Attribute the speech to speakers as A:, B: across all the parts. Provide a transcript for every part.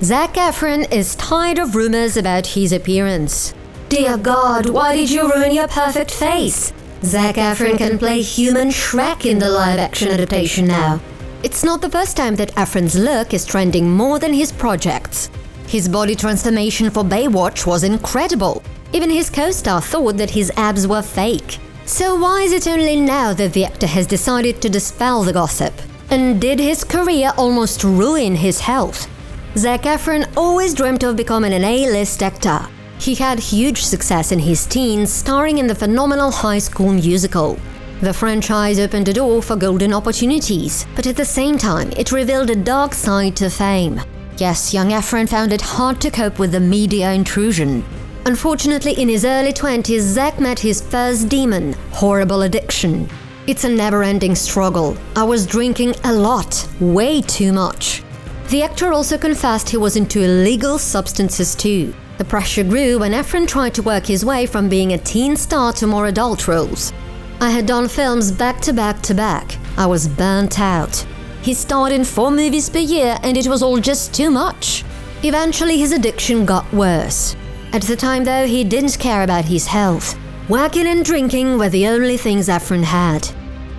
A: Zac Efron is tired of rumors about his appearance. Dear God, why did you ruin your perfect face? Zac Efron can play human Shrek in the live-action adaptation now. It's not the first time that Efron's look is trending more than his projects. His body transformation for Baywatch was incredible. Even his co-star thought that his abs were fake. So why is it only now that the actor has decided to dispel the gossip? And did his career almost ruin his health? Zac Efron always dreamt of becoming an A-list actor. He had huge success in his teens, starring in the phenomenal High School Musical. The franchise opened a door for golden opportunities, but at the same time, it revealed a dark side to fame. Yes, young Efron found it hard to cope with the media intrusion. Unfortunately, in his early 20s, Zac met his first demon, horrible addiction. It's a never-ending struggle. I was drinking a lot, way too much. The actor also confessed he was into illegal substances too. The pressure grew when Efron tried to work his way from being a teen star to more adult roles. I had done films back to back to back. I was burnt out. He starred in 4 movies per year and it was all just too much. Eventually his addiction got worse. At the time though, he didn't care about his health. Working and drinking were the only things Efron had.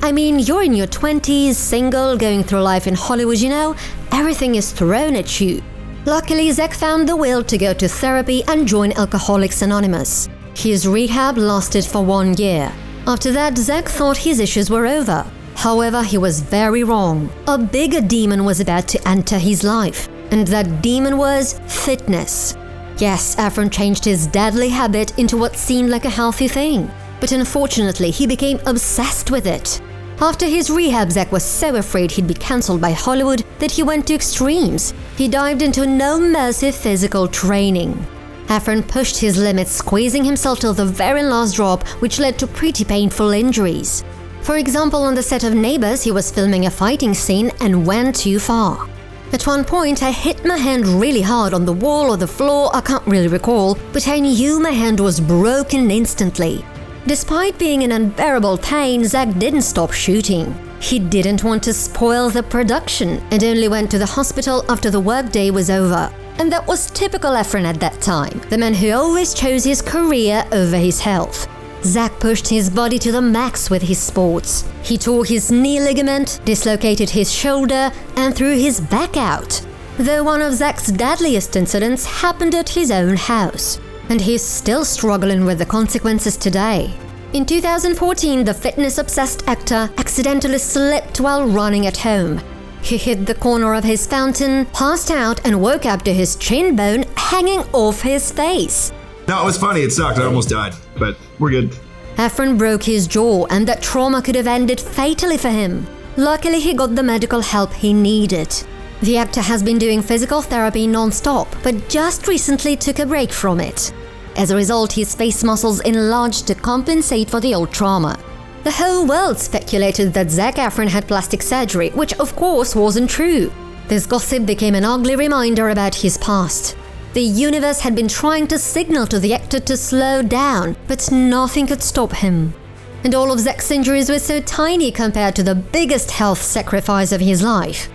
A: I mean, you're in your 20s, single, going through life in Hollywood, you know, everything is thrown at you. Luckily, Zac found the will to go to therapy and join Alcoholics Anonymous. His rehab lasted for 1 year. After that, Zac thought his issues were over. However, he was very wrong. A bigger demon was about to enter his life, and that demon was fitness. Yes, Efron changed his deadly habit into what seemed like a healthy thing. But unfortunately, he became obsessed with it. After his rehab, Zac was so afraid he'd be cancelled by Hollywood that he went to extremes. He dived into no-mercy physical training. Efron pushed his limits, squeezing himself till the very last drop, which led to pretty painful injuries. For example, on the set of Neighbours, he was filming a fighting scene and went too far. At one point, I hit my hand really hard on the wall or the floor, I can't really recall, but I knew my hand was broken instantly. Despite being in unbearable pain, Zac didn't stop shooting. He didn't want to spoil the production and only went to the hospital after the workday was over. And that was typical Efron at that time, the man who always chose his career over his health. Zac pushed his body to the max with his sports. He tore his knee ligament, dislocated his shoulder, and threw his back out. Though one of Zac's deadliest incidents happened at his own house. And he's still struggling with the consequences today. In 2014, the fitness-obsessed actor accidentally slipped while running at home. He hit the corner of his fountain, passed out, and woke up to his chin bone hanging off his face.
B: No, it was funny. It sucked. I almost died, but we're good.
A: Efron broke his jaw, and that trauma could have ended fatally for him. Luckily, he got the medical help he needed. The actor has been doing physical therapy non-stop, but just recently took a break from it. As a result, his face muscles enlarged to compensate for the old trauma. The whole world speculated that Zac Efron had plastic surgery, which of course wasn't true. This gossip became an ugly reminder about his past. The universe had been trying to signal to the actor to slow down, but nothing could stop him. And all of Zac's injuries were so tiny compared to the biggest health sacrifice of his life.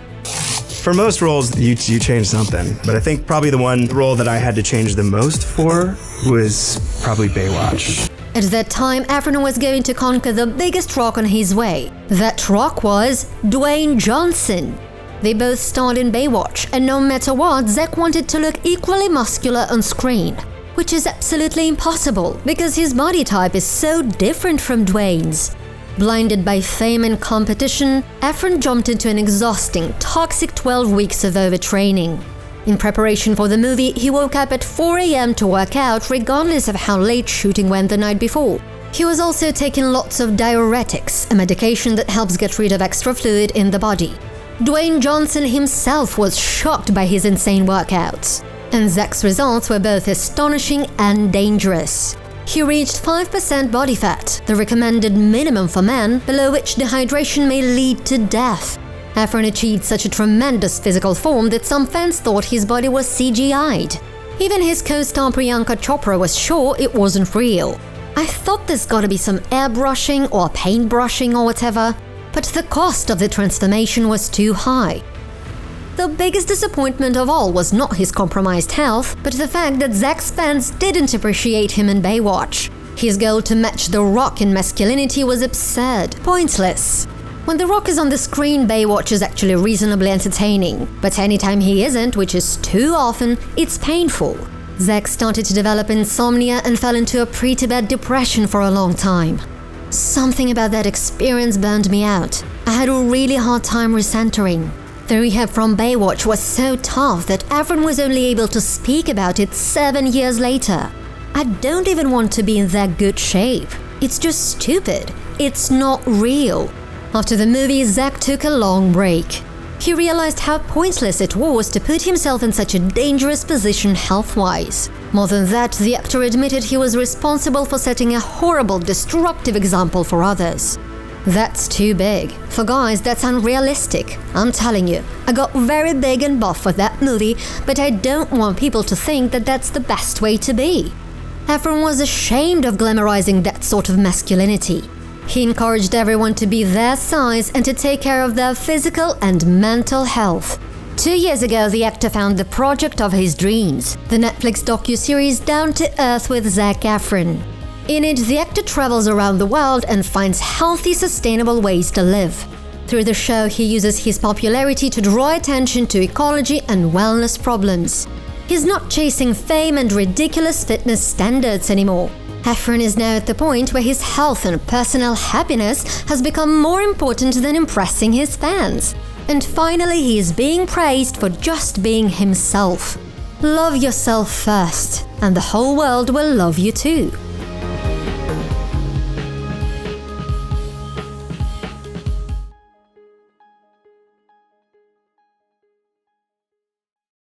C: For most roles, you change something, but I think probably the one role that I had to change the most for was probably Baywatch.
A: At that time, Efron was going to conquer the biggest rock on his way. That rock was Dwayne Johnson. They both starred in Baywatch, and no matter what, Zac wanted to look equally muscular on screen, which is absolutely impossible because his body type is so different from Dwayne's. Blinded by fame and competition, Efron jumped into an exhausting, toxic 12 weeks of overtraining. In preparation for the movie, he woke up at 4 a.m. to work out regardless of how late shooting went the night before. He was also taking lots of diuretics, a medication that helps get rid of extra fluid in the body. Dwayne Johnson himself was shocked by his insane workouts, and Zac's results were both astonishing and dangerous. He reached 5% body fat, the recommended minimum for men, below which dehydration may lead to death. Efron achieved such a tremendous physical form that some fans thought his body was CGI'd. Even his co-star Priyanka Chopra was sure it wasn't real. I thought there's gotta be some airbrushing or paintbrushing or whatever, but the cost of the transformation was too high. The biggest disappointment of all was not his compromised health, but the fact that Zac's fans didn't appreciate him in Baywatch. His goal to match The Rock in masculinity was absurd, pointless. When The Rock is on the screen, Baywatch is actually reasonably entertaining, but anytime he isn't, which is too often, it's painful. Zac started to develop insomnia and fell into a pretty bad depression for a long time. Something about that experience burned me out. I had a really hard time recentering. The rehab from Baywatch was so tough that Efron was only able to speak about it 7 years later. I don't even want to be in that good shape. It's just stupid. It's not real. After the movie, Zac took a long break. He realized how pointless it was to put himself in such a dangerous position health-wise. More than that, the actor admitted he was responsible for setting a horrible, destructive example for others. That's too big. For guys, that's unrealistic. I'm telling you, I got very big and buff for that movie, but I don't want people to think that that's the best way to be. Efron was ashamed of glamorizing that sort of masculinity. He encouraged everyone to be their size and to take care of their physical and mental health. 2 years ago, the actor found the project of his dreams, the Netflix docuseries Down to Earth with Zac Efron. In it, the actor travels around the world and finds healthy, sustainable ways to live. Through the show, he uses his popularity to draw attention to ecology and wellness problems. He's not chasing fame and ridiculous fitness standards anymore. Efron is now at the point where his health and personal happiness has become more important than impressing his fans. And finally, he is being praised for just being himself. Love yourself first, and the whole world will love you too.